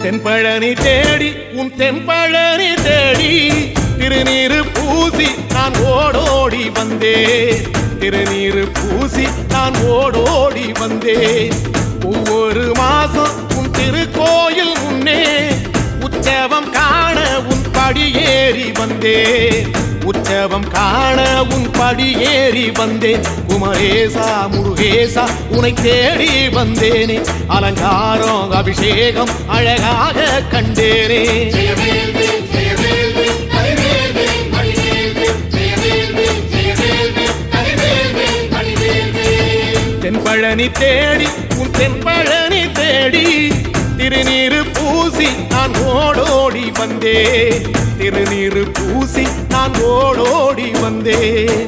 தென்பழனி தேடி உன் தென்பழனி தேடி திருநீரு பூசி நான் ஓடோடி வந்தேன். திருநீரு பூசி நான் ஓடோடி வந்தேன். ஒவ்வொரு மாசம் உன் திருக்கோயில் முன்னே உற்சவம் காண உன் படியேறி வந்தேன். உற்சவம் காண உன் படியேறி வந்தேன். குமரேசா முருகேசா உனை தேடி வந்தேனே. அலங்காரம் அபிஷேகம் அழகாக கண்டேனே. தென்பழனி தேடி உன் தென்பழனி தேடி திருநீரு பூசி நான் ஓடோடி வந்தேன். திருநீரு பூசி நான் ஓடோடி வந்தேன்.